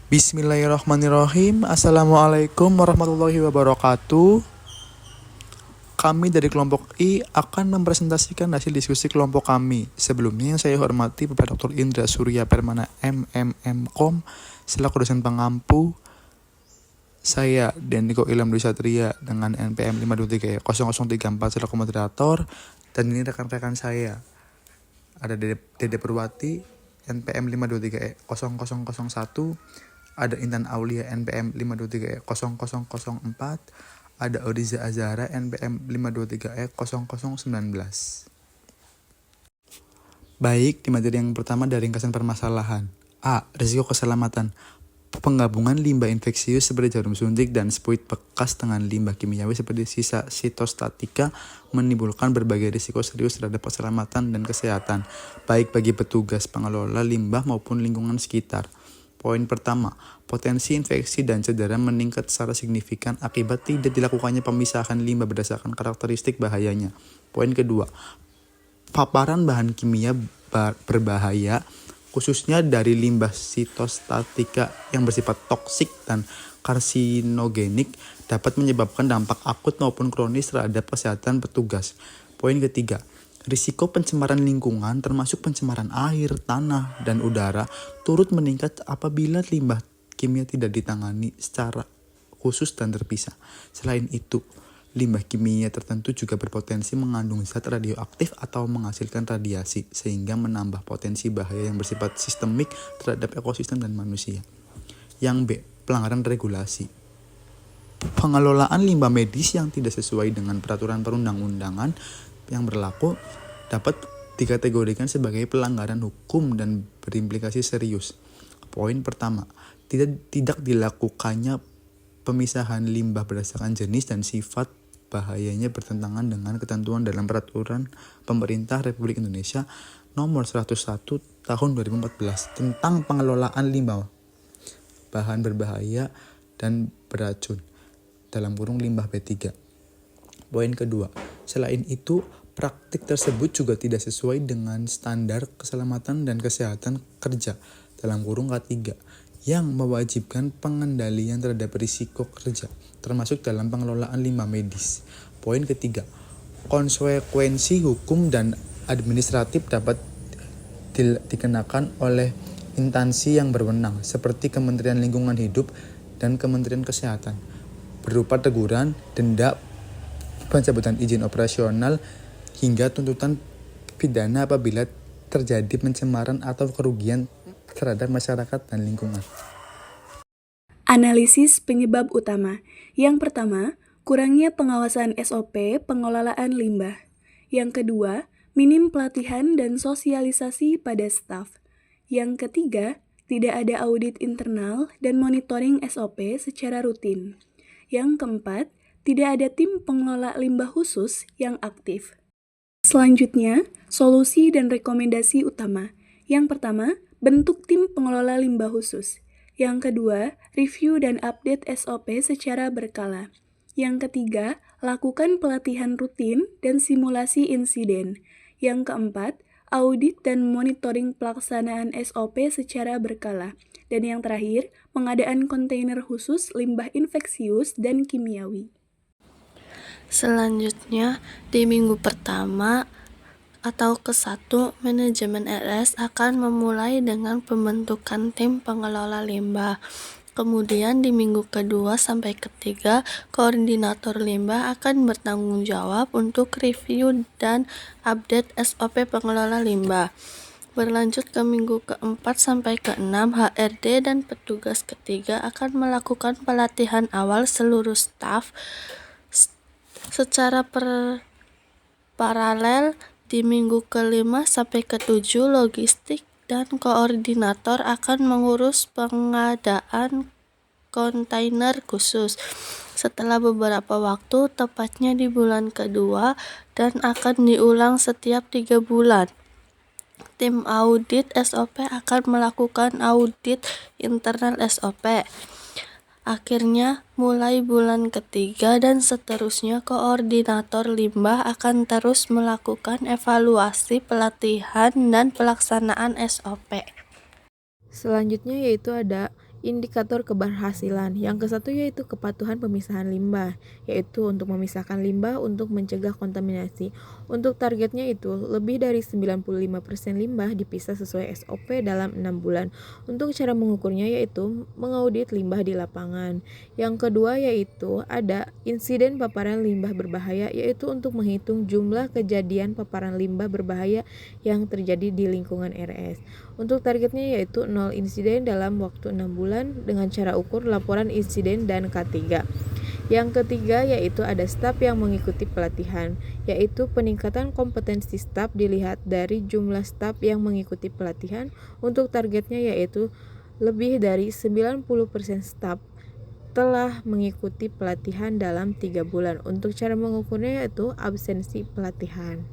Bismillahirrahmanirrahim. Assalamualaikum warahmatullahi wabarakatuh. Kami dari kelompok I akan mempresentasikan hasil diskusi kelompok kami. Sebelumnya yang saya hormati Bapak Dr. Indra Surya Permana MMM.Com selaku dosen pengampu. Saya Deniko Ilham Dwi Satria dengan NPM 5230034 selaku moderator. Dan ini rekan-rekan saya. Ada Dede Purwati NPM 5230001, ada Intan Aulia NPM 5230004, ada Oriza Azara NPM 5230019. Baik, di materi yang pertama dari ringkasan permasalahan. A. Risiko keselamatan. Penggabungan limbah infeksius seperti jarum suntik dan spuit bekas dengan limbah kimiawi seperti sisa sitostatika menimbulkan berbagai risiko serius terhadap keselamatan dan kesehatan, baik bagi petugas pengelola limbah maupun lingkungan sekitar. Poin pertama, potensi infeksi dan cedera meningkat secara signifikan akibat tidak dilakukannya pemisahan limbah berdasarkan karakteristik bahayanya. Poin kedua, paparan bahan kimia berbahaya khususnya dari limbah sitostatika yang bersifat toksik dan karsinogenik dapat menyebabkan dampak akut maupun kronis terhadap kesehatan petugas. Poin ketiga, risiko pencemaran lingkungan termasuk pencemaran air, tanah, dan udara turut meningkat apabila limbah kimia tidak ditangani secara khusus dan terpisah. Selain itu, limbah kimia tertentu juga berpotensi mengandung zat radioaktif atau menghasilkan radiasi, sehingga menambah potensi bahaya yang bersifat sistemik terhadap ekosistem dan manusia. Yang B. Pelanggaran regulasi. Pengelolaan limbah medis yang tidak sesuai dengan peraturan perundang-undangan yang berlaku dapat dikategorikan sebagai pelanggaran hukum dan berimplikasi serius. Poin pertama, tidak dilakukannya pemisahan limbah berdasarkan jenis dan sifat bahayanya bertentangan dengan ketentuan dalam peraturan pemerintah Republik Indonesia nomor 101 tahun 2014 tentang pengelolaan limbah bahan berbahaya dan beracun (limbah B3). Poin kedua, selain itu praktik tersebut juga tidak sesuai dengan standar keselamatan dan kesehatan kerja (K3) yang mewajibkan pengendalian terhadap risiko kerja, termasuk dalam pengelolaan limbah medis. Poin ketiga, konsekuensi hukum dan administratif dapat dikenakan oleh instansi yang berwenang, seperti Kementerian Lingkungan Hidup dan Kementerian Kesehatan, berupa teguran, denda, pencabutan izin operasional, hingga tuntutan pidana apabila terjadi pencemaran atau kerugian terhadap masyarakat dan lingkungan. Analisis penyebab utama. Yang pertama, kurangnya pengawasan SOP pengelolaan limbah. Yang kedua, minim pelatihan dan sosialisasi pada staf. Yang ketiga, tidak ada audit internal dan monitoring SOP secara rutin. Yang keempat, tidak ada tim pengelola limbah khusus yang aktif. Selanjutnya, solusi dan rekomendasi utama. Yang pertama, bentuk tim pengelola limbah khusus. Yang kedua, review dan update SOP secara berkala. Yang ketiga, lakukan pelatihan rutin dan simulasi insiden. Yang keempat, audit dan monitoring pelaksanaan SOP secara berkala. Dan yang terakhir, pengadaan kontainer khusus limbah infeksius dan kimiawi. Selanjutnya, di minggu pertama atau ke-1, manajemen RS akan memulai dengan pembentukan tim pengelola limbah. Kemudian di minggu kedua sampai ketiga, koordinator limbah akan bertanggung jawab untuk review dan update SOP pengelola limbah. Berlanjut ke minggu keempat sampai ke-6, HRD dan petugas ketiga akan melakukan pelatihan awal seluruh staf secara paralel. Di minggu ke-5 sampai ke-7, logistik dan koordinator akan mengurus pengadaan kontainer khusus. Setelah beberapa waktu, tepatnya di bulan kedua, dan akan diulang setiap 3 bulan. Tim audit SOP akan melakukan audit internal SOP. Akhirnya, mulai bulan ketiga dan seterusnya, koordinator limbah akan terus melakukan evaluasi, pelatihan, dan pelaksanaan SOP. Selanjutnya yaitu ada indikator keberhasilan. Yang kesatu yaitu kepatuhan pemisahan limbah, yaitu untuk memisahkan limbah untuk mencegah kontaminasi. Untuk targetnya itu lebih dari 95% limbah dipisah sesuai SOP dalam 6 bulan. Untuk cara mengukurnya yaitu mengaudit limbah di lapangan. Yang kedua yaitu ada insiden paparan limbah berbahaya, yaitu untuk menghitung jumlah kejadian paparan limbah berbahaya yang terjadi di lingkungan RS. Untuk targetnya yaitu 0 insiden dalam waktu 6 bulan dengan cara ukur laporan insiden dan K3. Yang ketiga yaitu ada staf yang mengikuti pelatihan, yaitu peningkatan kompetensi staf dilihat dari jumlah staf yang mengikuti pelatihan. Untuk targetnya yaitu lebih dari 90% staf telah mengikuti pelatihan dalam 3 bulan. Untuk cara mengukurnya yaitu absensi pelatihan.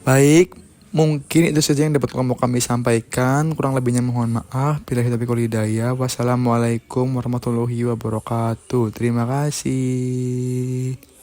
Baik, mungkin itu saja yang dapat kami sampaikan. Kurang lebihnya mohon maaf. Billahi taufiq wal hidayah. Wassalamualaikum warahmatullahi wabarakatuh. Terima kasih.